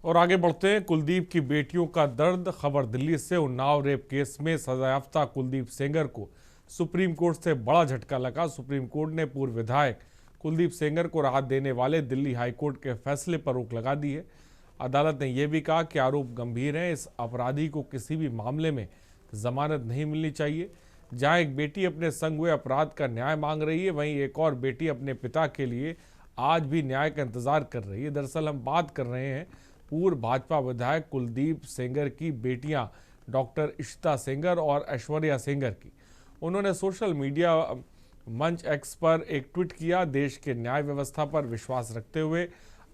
और आगे बढ़ते हैं। कुलदीप की बेटियों का दर्द। खबर दिल्ली से। उन्नाव रेप केस में सजायाफ्ता कुलदीप सेंगर को सुप्रीम कोर्ट से बड़ा झटका लगा। सुप्रीम कोर्ट ने पूर्व विधायक कुलदीप सेंगर को राहत देने वाले दिल्ली हाईकोर्ट के फैसले पर रोक लगा दी है। अदालत ने यह भी कहा कि आरोप गंभीर हैं, इस अपराधी को किसी भी मामले में जमानत नहीं मिलनी चाहिए। जहां एक बेटी अपने संग हुए अपराध का न्याय मांग रही है, वहीं एक और बेटी अपने पिता के लिए आज भी न्याय का इंतजार कर रही है। दरअसल हम बात कर रहे हैं पूर्व भाजपा विधायक कुलदीप सेंगर की बेटियां डॉक्टर इशिता सेंगर और ऐश्वर्या सेंगर की। उन्होंने सोशल मीडिया मंच एक्स पर एक ट्वीट किया। देश के न्याय व्यवस्था पर विश्वास रखते हुए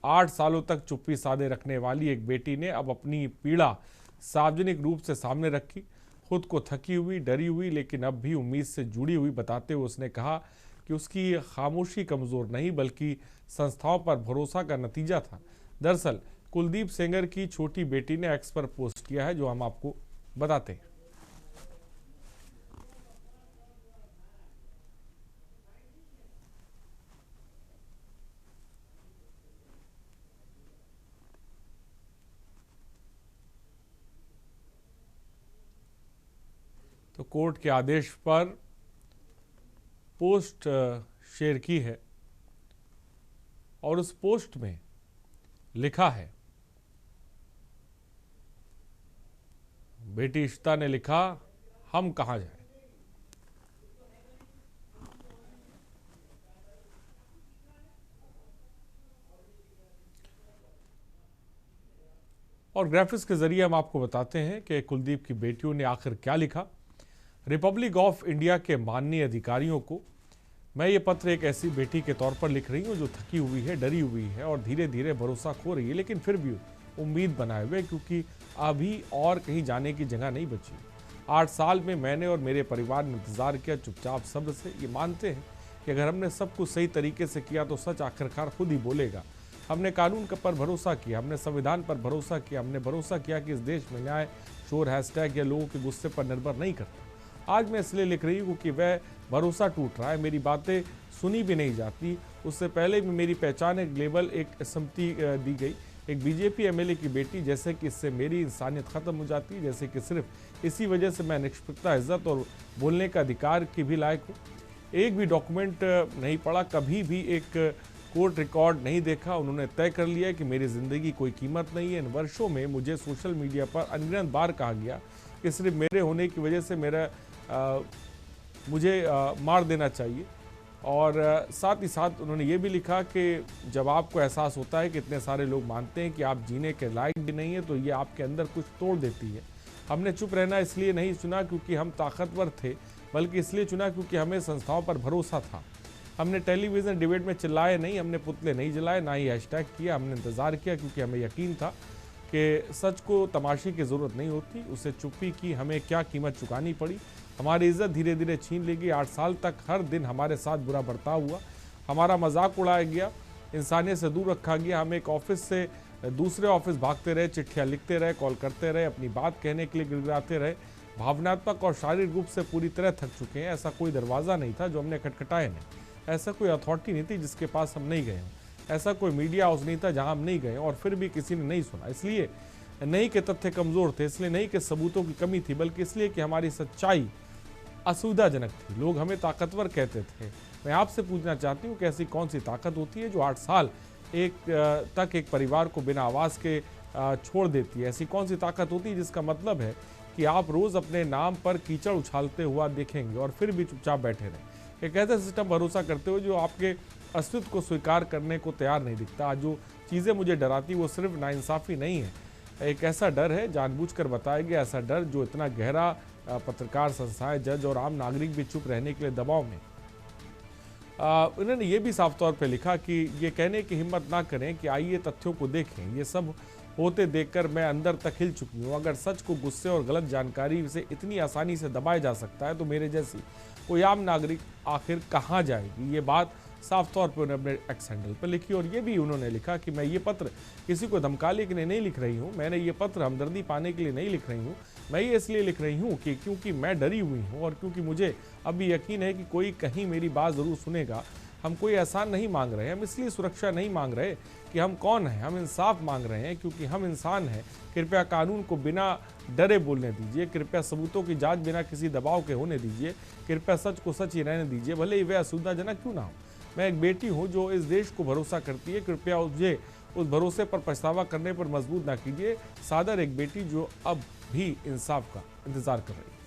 8 सालों तक चुप्पी साधे रखने वाली एक बेटी ने अब अपनी पीड़ा सार्वजनिक रूप से सामने रखी। खुद को थकी हुई, डरी हुई, लेकिन अब भी उम्मीद से जुड़ी हुई बताते हुए उसने कहा कि उसकी खामोशी कमज़ोर नहीं बल्कि संस्थाओं पर भरोसा का नतीजा था। दरअसल कुलदीप सेंगर की छोटी बेटी ने एक्स पर पोस्ट किया है, जो हम आपको बताते हैं। तो कोर्ट के आदेश पर पोस्ट शेयर की है और उस पोस्ट में लिखा है, बेटी इशिता ने लिखा, हम कहां जाएं। और ग्राफिक्स के जरिए हम आपको बताते हैं कि कुलदीप की बेटियों ने आखिर क्या लिखा। रिपब्लिक ऑफ इंडिया के माननीय अधिकारियों को मैं ये पत्र एक ऐसी बेटी के तौर पर लिख रही हूँ जो थकी हुई है, डरी हुई है और धीरे धीरे भरोसा खो रही है, लेकिन फिर भी उम्मीद बनाए हुए, क्योंकि अभी और कहीं जाने की जगह नहीं बची। 8 साल में मैंने और मेरे परिवार ने इंतजार किया चुपचाप सब्र से। ये मानते हैं कि अगर हमने सब कुछ सही तरीके से किया तो सच आखिरकार खुद ही बोलेगा। हमने कानून पर भरोसा किया, हमने संविधान पर भरोसा किया, हमने भरोसा किया कि इस देश में न्याय शोर हैशटैग या लोगों के गुस्से पर निर्भर नहीं करता। आज मैं इसलिए लिख रही हूँ कि वह भरोसा टूट रहा है, मेरी बातें सुनी भी नहीं जाती। उससे पहले भी मेरी पहचान एक लेबल, एक सम्मति दी गई, एक बीजेपी एमएलए की बेटी, जैसे कि इससे मेरी इंसानियत खत्म हो जाती है, जैसे कि सिर्फ इसी वजह से मैं निष्पक्षता, इज्जत और बोलने का अधिकार की भी लायक हूँ। एक भी डॉक्यूमेंट नहीं पढ़ा, कभी भी एक कोर्ट रिकॉर्ड नहीं देखा। उन्होंने तय कर लिया कि मेरी ज़िंदगी कोई कीमत नहीं है। इन वर्षों में मुझे सोशल मीडिया पर अनगिनत बार कहा गया कि सिर्फ मेरे होने की वजह से मुझे मार देना चाहिए। और साथ ही साथ उन्होंने ये भी लिखा कि जब आपको एहसास होता है कि इतने सारे लोग मानते हैं कि आप जीने के लायक भी नहीं है, तो ये आपके अंदर कुछ तोड़ देती है। हमने चुप रहना इसलिए नहीं चुना क्योंकि हम ताकतवर थे, बल्कि इसलिए चुना क्योंकि हमें संस्थाओं पर भरोसा था। हमने टेलीविज़न डिबेट में चिल्लाए नहीं, हमने पुतले नहीं जलाए, ना ही हैशटैग किया। हमने इंतज़ार किया क्योंकि हमें यकीन था कि सच को तमाशे की ज़रूरत नहीं होती। उसे चुप्पी की हमें क्या कीमत चुकानी पड़ी। हमारी इज्जत धीरे धीरे छीन ली गई। 8 साल तक हर दिन हमारे साथ बुरा बर्ताव हुआ, हमारा मजाक उड़ाया गया, इंसानियत से दूर रखा गया। हम एक ऑफिस से दूसरे ऑफिस भागते रहे, चिट्ठियाँ लिखते रहे, कॉल करते रहे, अपनी बात कहने के लिए गिड़गिड़ाते रहे। भावनात्मक और शारीरिक रूप से पूरी तरह थक चुके हैं। ऐसा कोई दरवाज़ा नहीं था जो हमने खटखटाए नहीं, ऐसा कोई अथॉरिटी नहीं थी जिसके पास हम नहीं गए हों, ऐसा कोई मीडिया हाउस नहीं था जहाँ हम नहीं गए और फिर भी किसी ने नहीं सुना। इसलिए नहीं कि तथ्य कमज़ोर थे, इसलिए नहीं कि सबूतों की कमी थी, बल्कि इसलिए कि हमारी सच्चाई असुविधाजनक थी। लोग हमें ताकतवर कहते थे। मैं आपसे पूछना चाहती हूँ कि ऐसी कौन सी ताकत होती है जो 8 साल तक एक परिवार को बिना आवाज़ के छोड़ देती है? ऐसी कौन सी ताकत होती है जिसका मतलब है कि आप रोज़ अपने नाम पर कीचड़ उछालते हुआ देखेंगे और फिर भी चुपचाप बैठे रहें? एक ऐसा सिस्टम भरोसा करते हुए जो आपके अस्तित्व को स्वीकार करने को तैयार नहीं दिखता। जो चीज़ें मुझे डराती वो सिर्फ नाइंसाफ़ी नहीं है, एक ऐसा डर है, जानबूझकर बताया गया ऐसा डर, जो इतना गहरा पत्रकार, संस्थाएं, जज और आम नागरिक भी चुप रहने के लिए दबाव में। उन्होंने ये भी साफ तौर पे लिखा कि ये कहने की हिम्मत ना करें कि आइए तथ्यों को देखें। ये सब होते देखकर मैं अंदर तक हिल चुकी हूँ। अगर सच को गुस्से और गलत जानकारी से इतनी आसानी से दबाया जा सकता है तो मेरे जैसी कोई आम नागरिक आखिर कहाँ जाएगी? ये बात साफ तौर पर उन्होंने अपने एक्स हैंडल पर लिखी। और ये भी उन्होंने लिखा कि मैं ये पत्र किसी को धमकाने के लिए नहीं लिख रही हूँ, मैंने ये पत्र हमदर्दी पाने के लिए नहीं लिख रही हूँ, मैं ये इसलिए लिख रही हूँ कि क्योंकि मैं डरी हुई हूँ और क्योंकि मुझे अब भी यकीन है कि कोई कहीं मेरी बात ज़रूर सुनेगा। हम कोई एहसान नहीं मांग रहे, हम इसलिए सुरक्षा नहीं मांग रहे कि हम कौन हैं, हम इंसाफ मांग रहे हैं क्योंकि हम इंसान हैं। कृपया कानून को बिना डरे बोलने दीजिए, कृपया सबूतों की जांच बिना किसी दबाव के होने दीजिए, कृपया सच को सच ही रहने दीजिए, भले ही वह असुविधाजनक क्यों ना हो। मैं एक बेटी हूँ जो इस देश को भरोसा करती है, कृपया मुझे उस भरोसे पर पछतावा करने पर मजबूर ना कीजिए। सादर एक बेटी जो अब भी इंसाफ का इंतजार कर रही है।